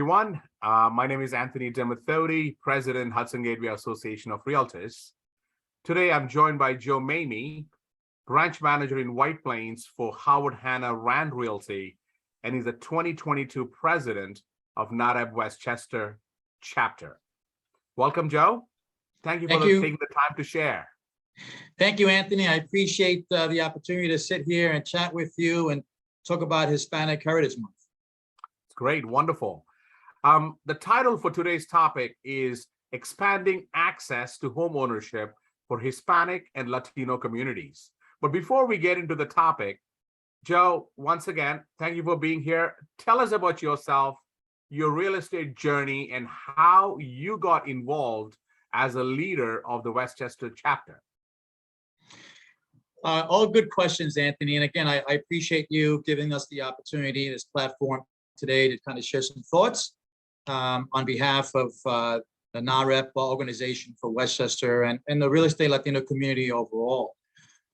Everyone. My name is Anthony Domathoti, President, Hudson Gateways Association of Realtors. Today, I'm joined by Joe Maymi, Branch Manager in White Plains for Howard Hanna Rand Realty, and he's the 2022 President of NAHREP Westchester Chapter. Welcome, Joe. Thank you for taking the time to share. Thank you, Anthony. I appreciate the opportunity to sit here and chat with you and talk about Hispanic Heritage Month. Great, wonderful. The title for today's topic is Expanding Access to Homeownership for Hispanic and Latino Communities. But before we get into the topic, Joe, once again, thank you for being here. Tell us about yourself, your real estate journey, and how you got involved as a leader of the Westchester chapter. All good questions, Anthony. And again, I appreciate you giving us the opportunity, this platform today to kind of share some thoughts on behalf of the NAHREP organization for Westchester and the real estate Latino community overall.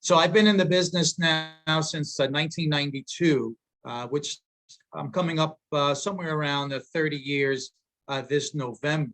So I've been in the business now since 1992, which I'm coming up somewhere around 30 years this November.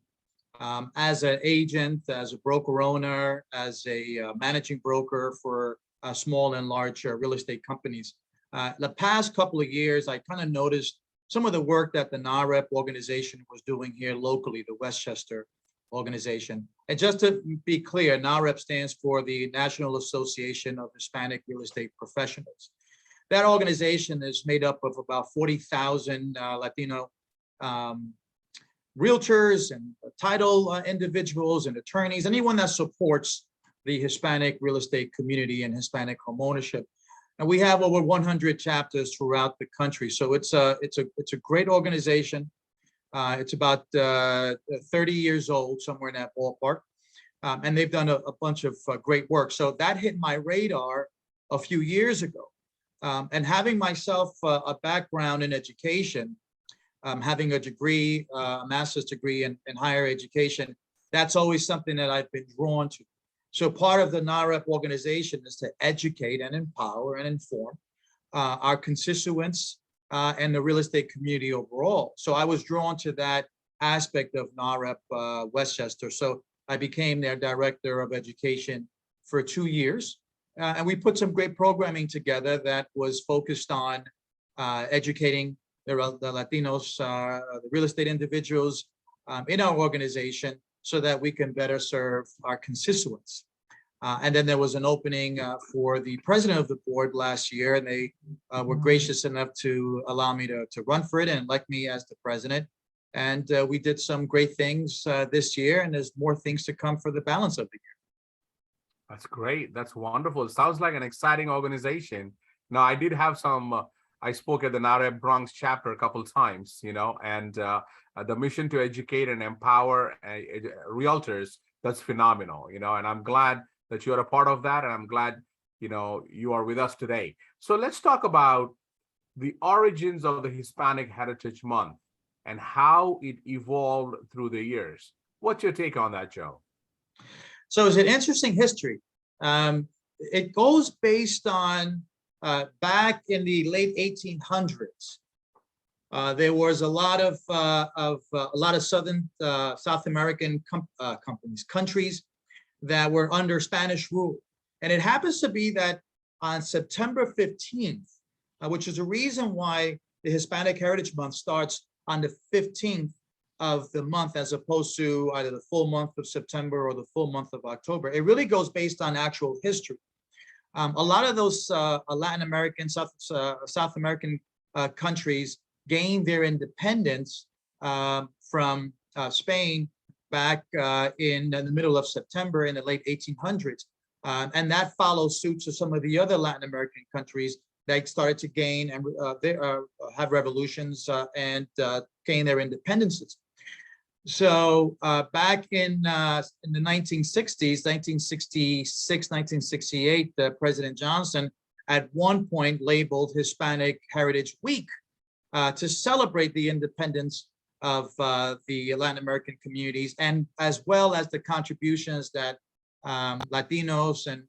As an agent, as a broker owner, as a managing broker for small and large real estate companies. The past couple of years, I kind of noticed some of the work that the NAHREP organization was doing here locally, the Westchester organization. And just to be clear, NAHREP stands for the National Association of Hispanic Real Estate Professionals. That organization is made up of about 40,000 Latino realtors and title individuals and attorneys, anyone that supports the Hispanic real estate community and Hispanic homeownership. And we have over 100 chapters throughout the country. So it's a great organization. It's about 30 years old, somewhere in that ballpark. And they've done a bunch of great work. So that hit my radar a few years ago. And having myself a background in education, having a degree, a master's degree in higher education, that's always something that I've been drawn to. So part of the NAHREP organization is to educate and empower and inform our constituents and the real estate community overall. So I was drawn to that aspect of NAHREP Westchester. So I became their director of education for 2 years. And we put some great programming together that was focused on educating the Latinos, the real estate individuals in our organization, so that we can better serve our constituents. And then there was an opening for the president of the board last year, and they were gracious enough to allow me to run for it and elect me as the president. And we did some great things this year, and there's more things to come for the balance of the year. That's great. That's wonderful. It sounds like an exciting organization. Now, I did have some, I spoke at the NAHREP Bronx chapter a couple of times, and the mission to educate and empower realtors, that's phenomenal, and I'm glad that you're a part of that, and I'm glad, you are with us today. So let's talk about the origins of the Hispanic Heritage Month and how it evolved through the years. What's your take on that, Joe? So it's an interesting history. It goes based on back in the late 1800s. There was a lot of South American countries that were under Spanish rule, and it happens to be that on September 15th, which is a reason why the Hispanic Heritage Month starts on the 15th of the month, as opposed to either the full month of September or the full month of October. It really goes based on actual history. A lot of those Latin American, South American countries gained their independence from Spain back in the middle of September in the late 1800s. And that follows suit to some of the other Latin American countries that started to gain and have revolutions and gain their independences. So back in the 1960s, 1966, 1968, President Johnson at one point labeled Hispanic Heritage Week to celebrate the independence of the Latin American communities, and as well as the contributions that Latinos and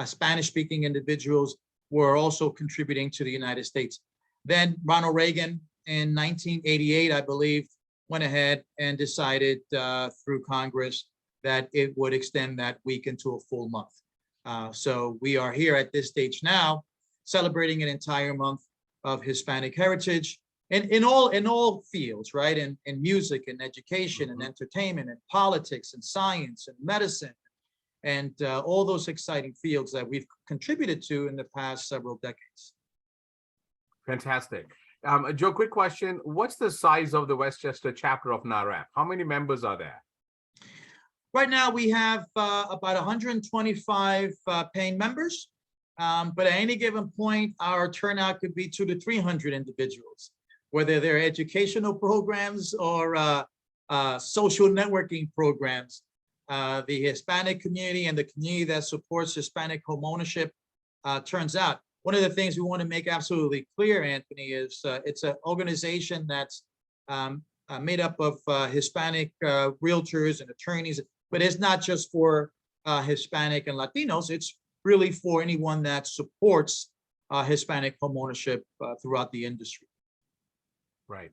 Spanish-speaking individuals were also contributing to the United States. Then Ronald Reagan in 1988, I believe, went ahead and decided through Congress that it would extend that week into a full month. So we are here at this stage now, celebrating an entire month of Hispanic heritage in all fields, right? In music and education and entertainment and politics and science and medicine and all those exciting fields that we've contributed to in the past several decades. Fantastic. Joe, quick question. What's the size of the Westchester chapter of NAHREP? How many members are there? Right now, we have about 125 paying members, but at any given point, our turnout could be 200 to 300 individuals, whether they're educational programs or social networking programs. The Hispanic community and the community that supports Hispanic homeownership turns out. One of the things we want to make absolutely clear, Anthony, is it's an organization that's made up of Hispanic realtors and attorneys, but it's not just for Hispanic and Latinos. It's really for anyone that supports Hispanic homeownership throughout the industry. Right.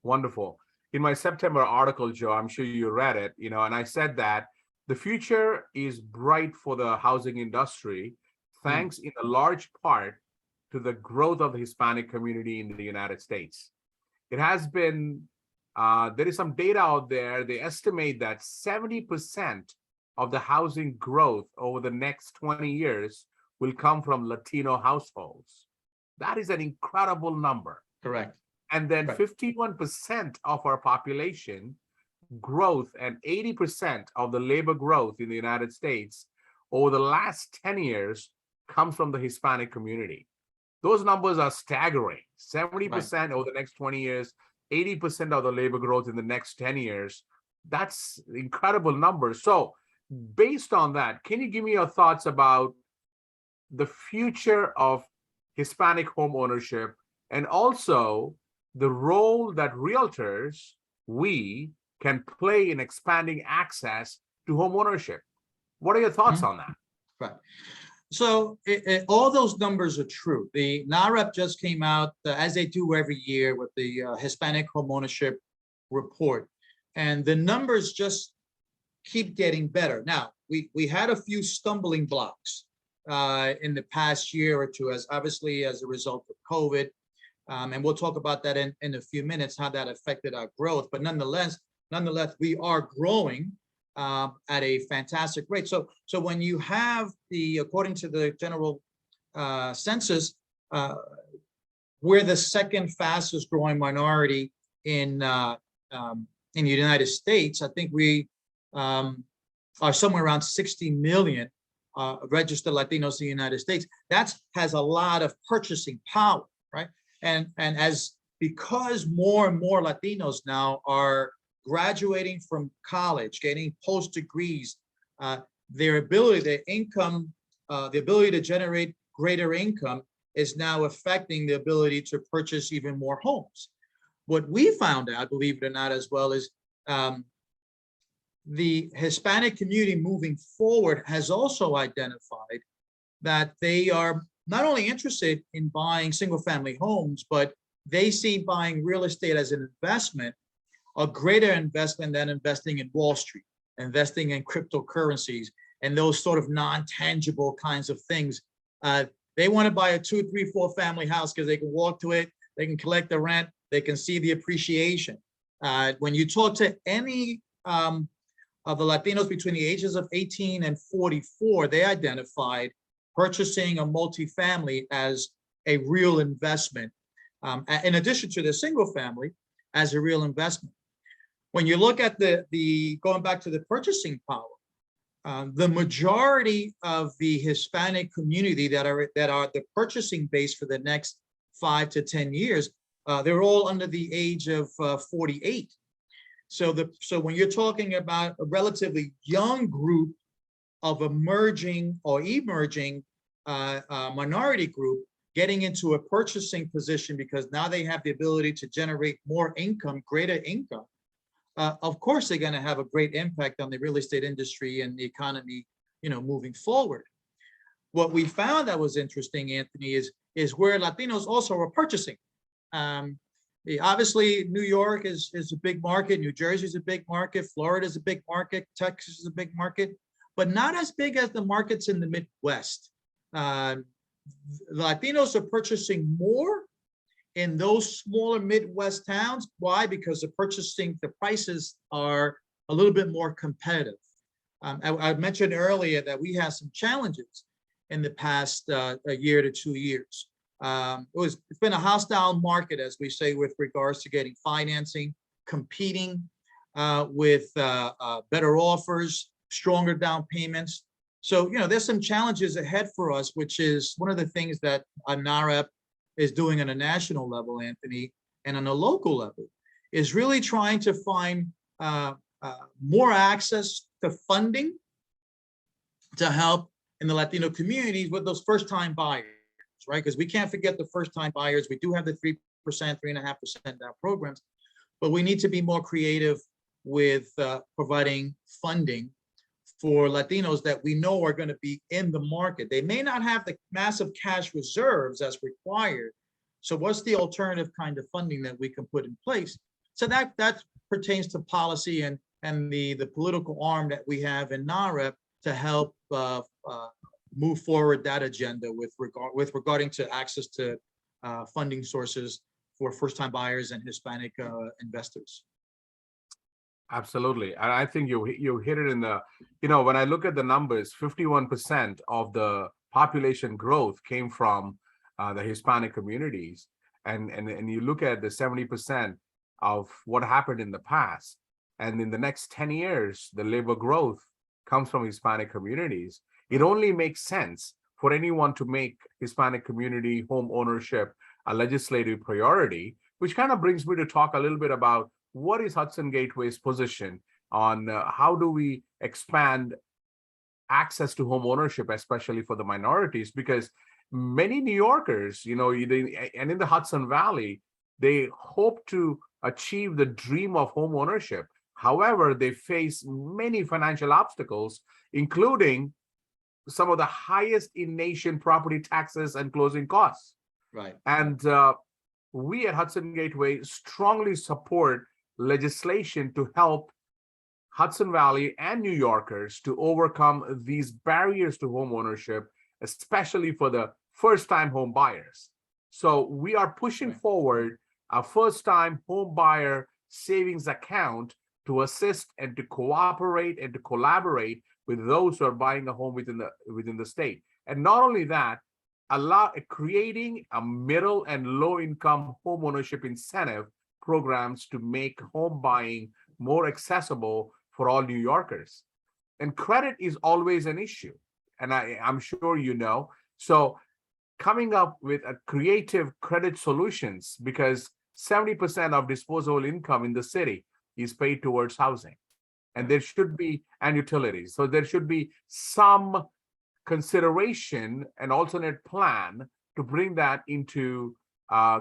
Wonderful. In my September article, Joe, I'm sure you read it, and I said that the future is bright for the housing industry, thanks in a large part to the growth of the Hispanic community in the United States. It has been, there is some data out there. They estimate that 70% of the housing growth over the next 20 years will come from Latino households. That is an incredible number. Correct. And then 51% of our population growth and 80% of the labor growth in the United States over the last 10 years comes from the Hispanic community. Those numbers are staggering. 70% over the next 20 years, 80% of the labor growth in the next 10 years. That's incredible numbers. So based on that, can you give me your thoughts about the future of Hispanic home ownership and also the role that realtors, we can play in expanding access to home ownership? What are your thoughts on that? Right. So all those numbers are true. The NAHREP just came out, as they do every year, with the Hispanic homeownership report. And the numbers just keep getting better. Now, we had a few stumbling blocks in the past year or two, as obviously as a result of COVID. And we'll talk about that in a few minutes, how that affected our growth. But nonetheless, we are growing at a fantastic rate. So when you have according to the general census, we're the second fastest growing minority in the United States. I think we are somewhere around 60 million registered Latinos in the United States. That has a lot of purchasing power, right? And because more and more Latinos now are graduating from college, getting post degrees, their income, the ability to generate greater income is now affecting the ability to purchase even more homes. What we found out, believe it or not, as well, is the Hispanic community moving forward has also identified that they are not only interested in buying single family homes, but they see buying real estate as an investment, a greater investment than investing in Wall Street, investing in cryptocurrencies, and those sort of non-tangible kinds of things. They want to buy a 2, 3, 4 family house because they can walk to it, they can collect the rent, they can see the appreciation. When you talk to any of the Latinos between the ages of 18 and 44, they identified purchasing a multifamily as a real investment, in addition to the single family, as a real investment. When you look at going back to the purchasing power, the majority of the Hispanic community that are the purchasing base for the next 5 to 10 years, they're all under the age of 48. So when you're talking about a relatively young group of emerging minority group getting into a purchasing position because now they have the ability to generate more income, greater income, of course they're going to have a great impact on the real estate industry and the economy, moving forward. What we found that was interesting, Anthony, is where Latinos also are purchasing. Obviously, New York is a big market. New Jersey is a big market. Florida is a big market. Texas is a big market, but not as big as the markets in the Midwest. Latinos are purchasing more in those smaller Midwest towns. Why? Because the prices are a little bit more competitive. I mentioned earlier that we had some challenges in the past a year to 2 years. It's been a hostile market, as we say, with regards to getting financing, competing with better offers, stronger down payments. So, there's some challenges ahead for us, which is one of the things that NAHREP is doing on a national level, Anthony, and on a local level, is really trying to find more access to funding to help in the Latino communities with those first-time buyers, right? Because we can't forget the first-time buyers. We do have the 3%, 3.5% down programs, but we need to be more creative with providing funding for Latinos that we know are going to be in the market. They may not have the massive cash reserves as required. So what's the alternative kind of funding that we can put in place? So that pertains to policy and the political arm that we have in NAHREP to help move forward that agenda with regarding to access to funding sources for first-time buyers and Hispanic investors. Absolutely. And I think you hit it in the, when I look at the numbers, 51% of the population growth came from the Hispanic communities. And you look at the 70% of what happened in the past. And in the next 10 years, the labor growth comes from Hispanic communities. It only makes sense for anyone to make Hispanic community home ownership a legislative priority, which kind of brings me to talk a little bit about what is Hudson Gateway's position on how do we expand access to home ownership, especially for the minorities, because many New Yorkers, and in the Hudson Valley, they hope to achieve the dream of home ownership. However, they face many financial obstacles, including some of the highest in nation property taxes and closing costs. Right. And we at Hudson Gateway strongly support legislation to help Hudson Valley and New Yorkers to overcome these barriers to home ownership, especially for the first-time home buyers. So we are pushing forward a first-time home buyer savings account to assist and to cooperate and to collaborate with those who are buying a home within the state. And not only that, creating a middle and low-income home ownership incentive programs to make home buying more accessible for all New Yorkers. And credit is always an issue, and I'm sure you know. So coming up with a creative credit solutions, because 70% of disposable income in the city is paid towards housing, and there should be, and utilities. So there should be some consideration, an alternate plan to bring that into a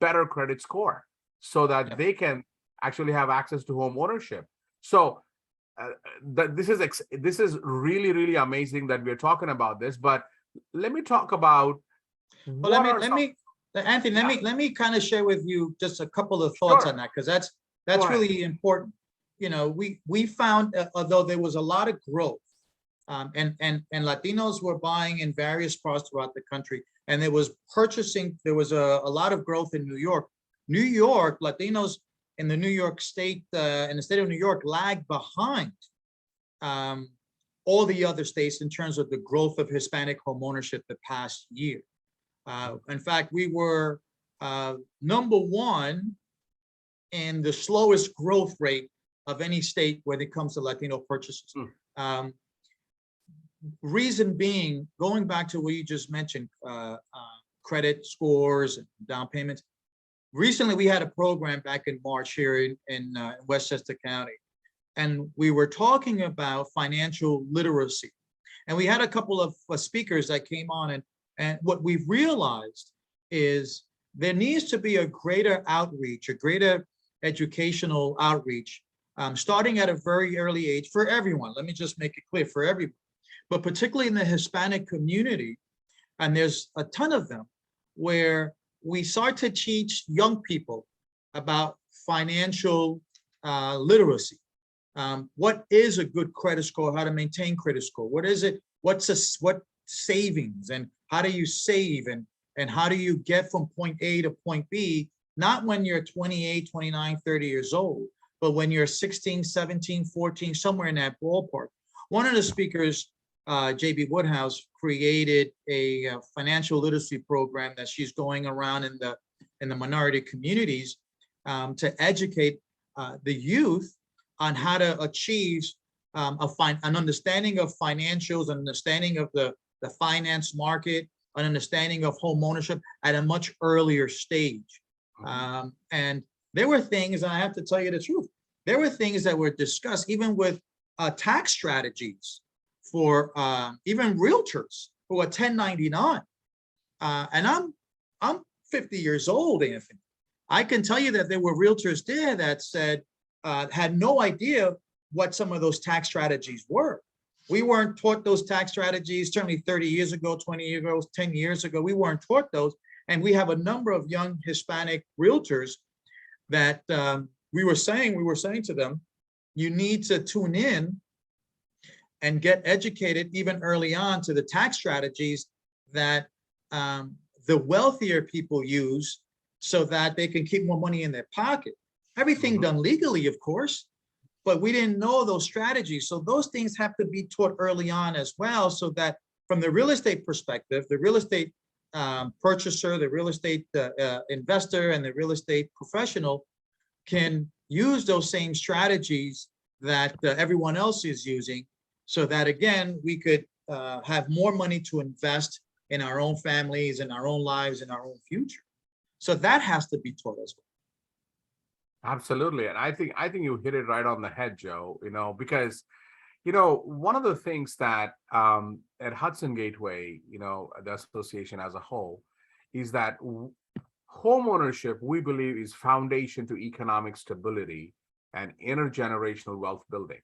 better credit score, so that they can actually have access to home ownership. So this is really, really amazing that we're talking about this. But let me talk about. Well, Anthony, let me kind of share with you just a couple of thoughts on that, because that's really important. We found, although there was a lot of growth, and Latinos were buying in various parts throughout the country, and there was a lot of growth in New York. New York, Latinos in the New York state, in the state of New York, lagged behind all the other states in terms of the growth of Hispanic homeownership the past year. In fact, we were number one in the slowest growth rate of any state when it comes to Latino purchases. Reason being, going back to what you just mentioned, credit scores and down payments. Recently, we had a program back in March here in Westchester County, and we were talking about financial literacy. And we had a couple of speakers that came on, and what we've realized is there needs to be a greater outreach, a greater educational outreach, starting at a very early age for everyone. Let me just make it clear, for everyone, but particularly in the Hispanic community, and there's a ton of them, where we start to teach young people about financial literacy. What is a good credit score? How to maintain credit score? What is it? What savings, and how do you save, and how do you get from point A to point B? Not when you're 28, 29, 30 years old, but when you're 16, 17, 14, somewhere in that ballpark. One of the speakers, JB Woodhouse, created a financial literacy program that she's going around in the minority communities to educate the youth on how to achieve an understanding of financials, an understanding of the finance market, an understanding of home ownership at a much earlier stage. And there were things, and I have to tell you the truth, there were things that were discussed even with tax strategies for even realtors who are 1099. And I'm 50 years old, Anthony. I can tell you that there were realtors there that said, had no idea what some of those tax strategies were. We weren't taught those tax strategies, certainly 30 years ago, 20 years ago, 10 years ago, we weren't taught those. And we have a number of young Hispanic realtors that we were saying to them, you need to tune in and get educated even early on to the tax strategies that the wealthier people use so that they can keep more money in their pocket. Everything done legally, of course, but we didn't know those strategies. So those things have to be taught early on as well, so that from the real estate perspective, the real estate purchaser, the real estate investor, and the real estate professional can use those same strategies that everyone else is using, so that, again, we could have more money to invest in our own families, in our own lives, in our own future. So that has to be taught as well. Absolutely. And I think you hit it right on the head, Joe, because, one of the things that at Hudson Gateway, the association as a whole, is that home ownership, we believe, is foundation to economic stability and intergenerational wealth building.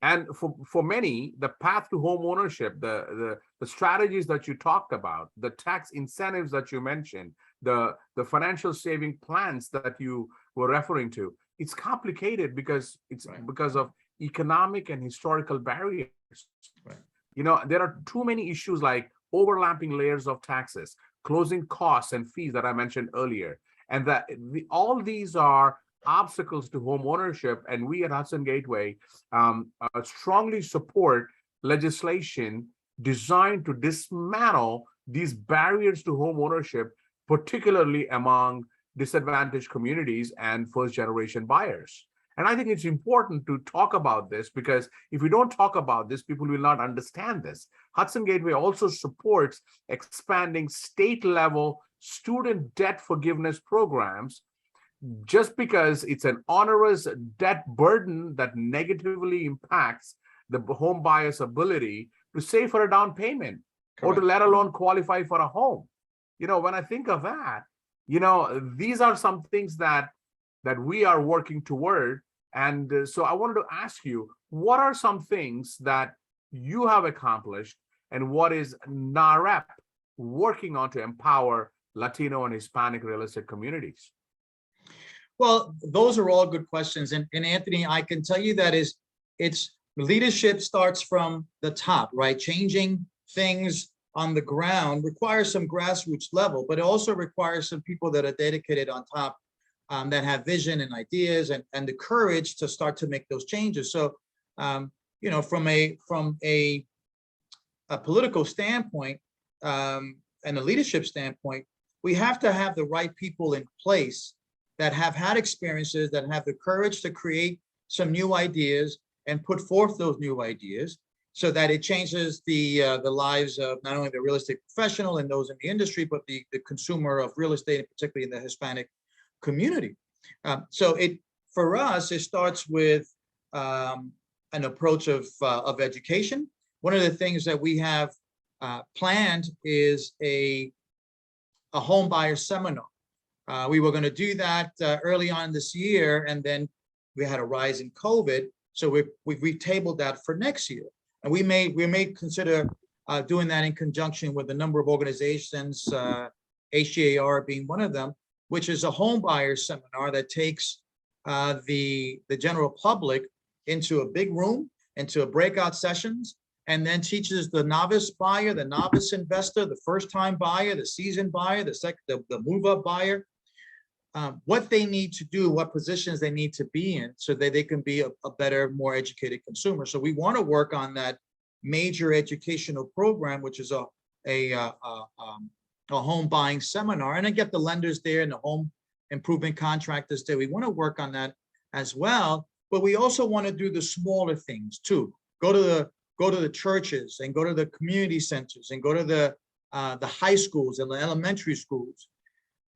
And for many, the path to home ownership, the strategies that you talked about, the tax incentives that you mentioned, the financial saving plans that you were referring to, it's complicated because it's because of economic and historical barriers. There are too many issues like overlapping layers of taxes, closing costs and fees that I mentioned earlier, and that all these are obstacles to home ownership. And we at Hudson Gateway strongly support legislation designed to dismantle these barriers to home ownership, particularly among disadvantaged communities and first-generation buyers. And I think it's important to talk about this, because if we don't talk about this, people will not understand this. Hudson Gateway also supports expanding state-level student debt forgiveness programs, just because it's an onerous debt burden that negatively impacts the home buyer's ability to save for a down payment. Correct. Or to let alone qualify for a home. When I think of that, these are some things that we are working toward. And so I wanted to ask you, what are some things that you have accomplished, and what is NAHREP working on to empower Latino and Hispanic real estate communities? Well, those are all good questions. And Anthony, I can tell you that it's leadership starts from the top, right? Changing things on the ground requires some grassroots level, but it also requires some people that are dedicated on top, that have vision and ideas and the courage to start to make those changes. So, from a political standpoint and a leadership standpoint, we have to have the right people in place that have had experiences, that have the courage to create some new ideas and put forth those new ideas, so that it changes the lives of not only the real estate professional and those in the industry, but the consumer of real estate, and particularly in the Hispanic community. So for us, it starts with an approach of education. One of the things that we have planned is a home buyer seminar. We were going to do that early on this year, and then we had a rise in COVID, so we've tabled that for next year. And we may consider doing that in conjunction with a number of organizations HGAR being one of them, which is a home buyer seminar that takes the general public into a big room, into a breakout sessions, and then teaches the novice buyer, the novice investor, the first-time buyer, the seasoned buyer, the move-up buyer, what they need to do, what positions they need to be in so that they can be a better, more educated consumer. So we want to work on that major educational program, which is a home buying seminar, and then get the lenders there and the home improvement contractors there. We want to work on that as well, but we also want to do the smaller things too. Go to the churches and go to the community centers and go to the high schools and the elementary schools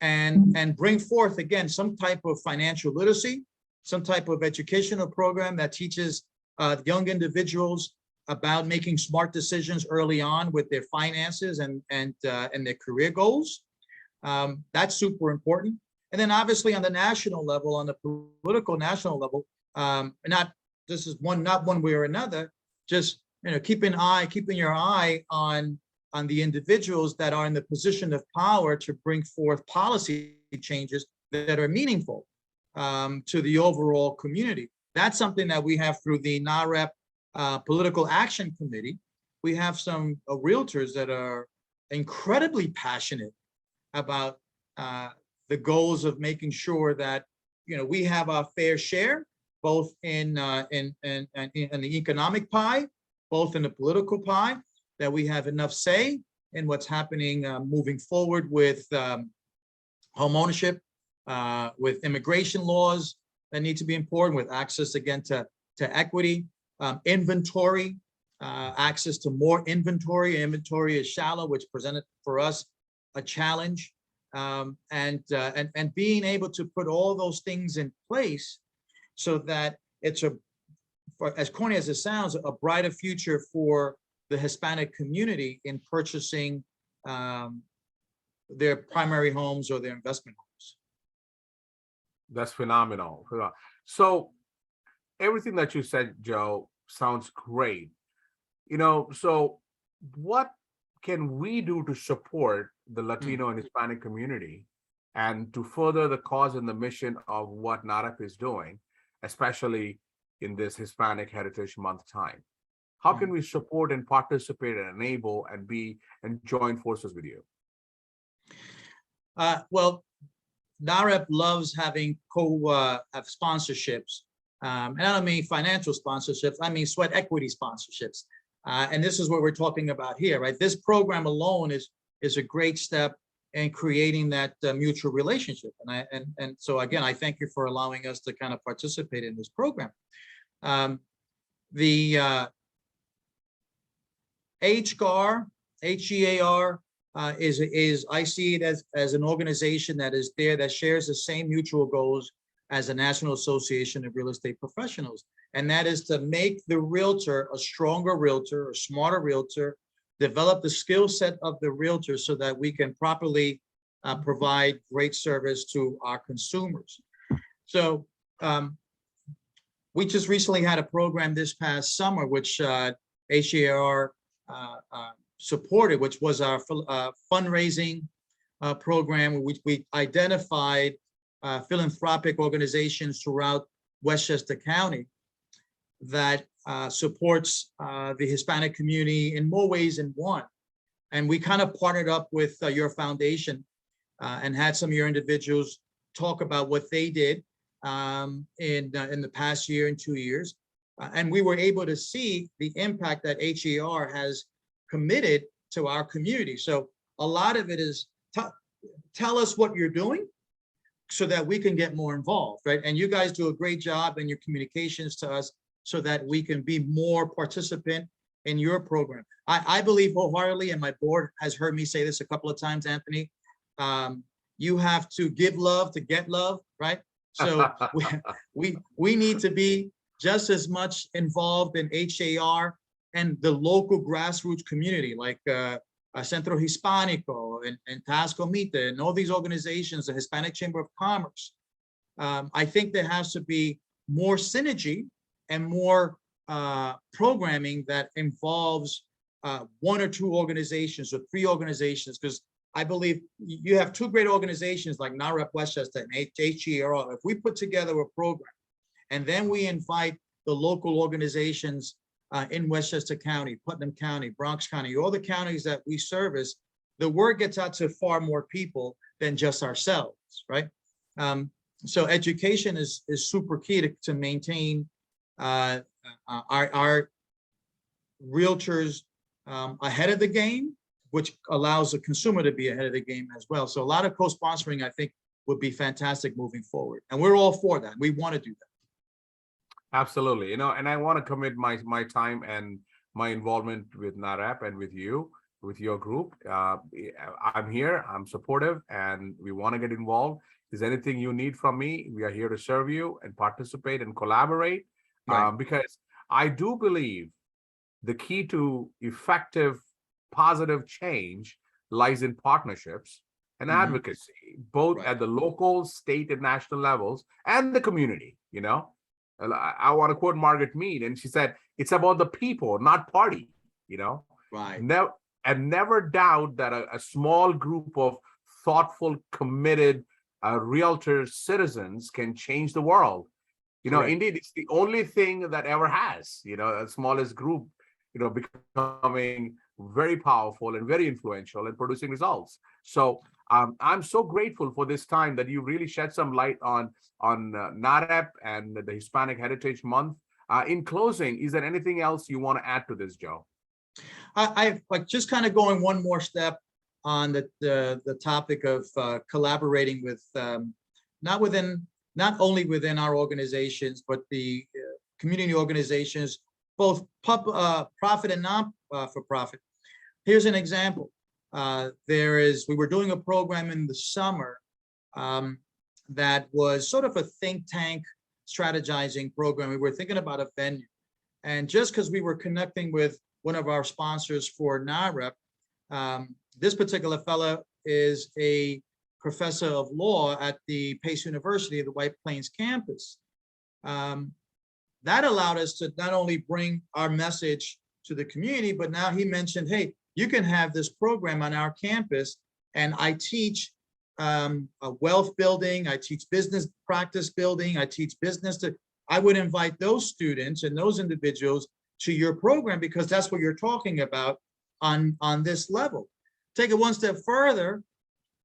and bring forth again some type of financial literacy, some type of educational program that teaches young individuals about making smart decisions early on with their finances and their career goals. That's super important. And then obviously on the national level, on the political national level, not one way or another, just keeping your eye on the individuals that are in the position of power to bring forth policy changes that are meaningful to the overall community. That's something that we have through the NAHREP Political Action Committee. We have some realtors that are incredibly passionate about the goals of making sure that we have our fair share, both in the economic pie, both in the political pie, that we have enough say in what's happening moving forward with home ownership, with immigration laws that need to be important, with access again to equity, inventory, access to more inventory. Inventory is shallow, which presented for us a challenge, and being able to put all those things in place so that it's as corny as it sounds, a brighter future for the Hispanic community in purchasing their primary homes or their investment homes. That's phenomenal. So everything that you said, Joe, sounds great. So what can we do to support the Latino and Hispanic community and to further the cause and the mission of what NAHREP is doing, especially in this Hispanic Heritage Month time? How can we support and participate and enable and join forces with you? Well, NAHREP loves having sponsorships. And I don't mean financial sponsorships, I mean sweat equity sponsorships. And this is what we're talking about here, right? This program alone is a great step in creating that mutual relationship. And so again, I thank you for allowing us to kind of participate in this program. The HGAR is I see it as an organization that is there that shares the same mutual goals as the National Association of Real Estate Professionals, and that is to make the realtor a stronger realtor, a smarter realtor, develop the skill set of the realtor so that we can properly provide great service to our consumers. So we just recently had a program this past summer, which HGAR supported, which was our fundraising program, which we identified philanthropic organizations throughout Westchester County that supports the Hispanic community in more ways than one. And we kind of partnered up with your foundation and had some of your individuals talk about what they did in the past year and 2 years. And we were able to see the impact that HGAR has committed to our community. So a lot of it is tell us what you're doing so that we can get more involved, right? And you guys do a great job in your communications to us so that we can be more participant in your program. I believe wholeheartedly, and my board has heard me say this a couple of times, Anthony, you have to give love to get love, right? So we need to be just as much involved in HGAR and the local grassroots community, like Centro Hispanico and Tascomite and all these organizations, the Hispanic Chamber of Commerce. I think there has to be more synergy and more programming that involves 1 or 2 organizations or 3 organizations, because I believe you have two great organizations like NAHREP Westchester and HGAR. If we put together a program and then we invite the local organizations in Westchester County, Putnam County, Bronx County, all the counties that we service, the word gets out to far more people than just ourselves, right? So education is super key to maintain our realtors ahead of the game, which allows the consumer to be ahead of the game as well. So a lot of co-sponsoring, I think, would be fantastic moving forward. And we're all for that. We want to do that. Absolutely. And I want to commit my time and my involvement with NAHREP and with you, with your group. I'm here, I'm supportive, and we want to get involved. If there's anything you need from me, we are here to serve you and participate and collaborate. Right. Because I do believe the key to effective, positive change lies in partnerships and advocacy, both at the local, state, and national levels, and the community. I want to quote Margaret Mead, and she said, "It's about the people, not party." Right. Never doubt that a small group of thoughtful, committed realtor citizens can change the world. Correct. Indeed, it's the only thing that ever has. A smallest group, becoming very powerful and very influential and producing results. So I'm so grateful for this time that you really shed some light on NAHREP and the Hispanic Heritage Month. In closing, is there anything else you want to add to this, Joe? I've like just kind of going one more step on the topic of collaborating with not only within our organizations, but the community organizations, both profit and non-for-profit. Here's an example. We were doing a program in the summer that was sort of a think tank strategizing program. We were thinking about a venue. And just because we were connecting with one of our sponsors for NAHREP, this particular fellow is a professor of law at the Pace University, the White Plains campus. That allowed us to not only bring our message to the community, but now he mentioned, hey, you can have this program on our campus, and I teach wealth building, I teach business practice building, I teach business. I would invite those students and those individuals to your program because that's what you're talking about on this level. Take it one step further.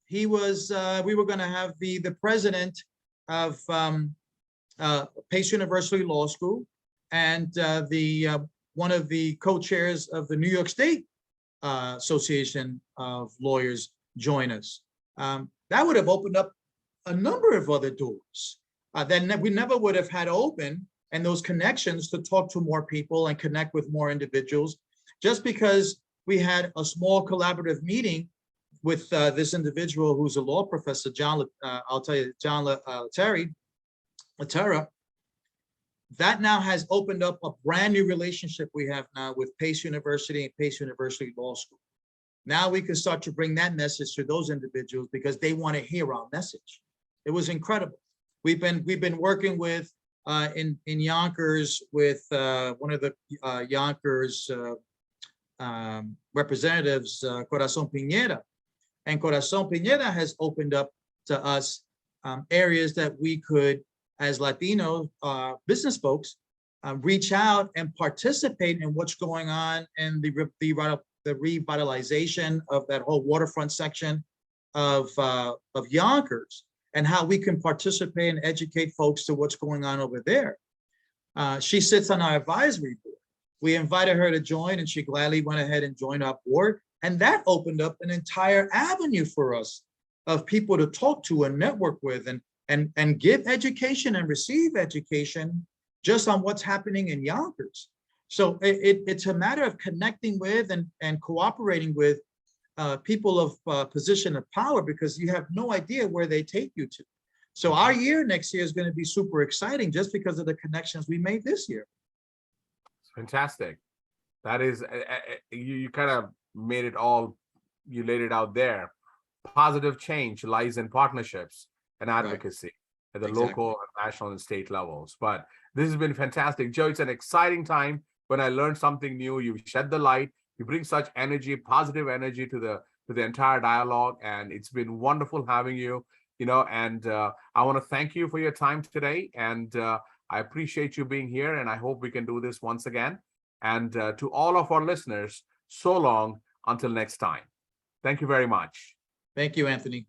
We were going to have the president of Pace University Law School and one of the co-chairs of the New York State Association of Lawyers join us. That would have opened up a number of other doors that we never would have had open, and those connections to talk to more people and connect with more individuals, just because we had a small collaborative meeting with this individual who's a law professor, John Latera. That now has opened up a brand new relationship we have now with Pace University and Pace University Law School. Now we can start to bring that message to those individuals because they want to hear our message. It was incredible. We've been working with in Yonkers with one of the Yonkers representatives, Corazon Pineda, and Corazon Pineda has opened up to us areas that we could, as Latino business folks, reach out and participate in what's going on in the revitalization of that whole waterfront section of Yonkers, and how we can participate and educate folks to what's going on over there. She sits on our advisory board. We invited her to join, and she gladly went ahead and joined our board. And that opened up an entire avenue for us of people to talk to and network with and give education and receive education just on what's happening in Yonkers. So it's a matter of connecting with and cooperating with people of position of power, because you have no idea where they take you to. So our year next year is going to be super exciting just because of the connections we made this year. Fantastic. That is, you kind of made it all, you laid it out there. Positive change lies in partnerships and advocacy at the local, national, and state levels. But this has been fantastic. Joe, it's an exciting time when I learned something new. You shed the light, you bring such energy, positive energy to to the entire dialogue, and it's been wonderful having you. And I want to thank you for your time today, and I appreciate you being here, and I hope we can do this once again. And to all of our listeners, so long until next time. Thank you very much. Thank you, Anthony.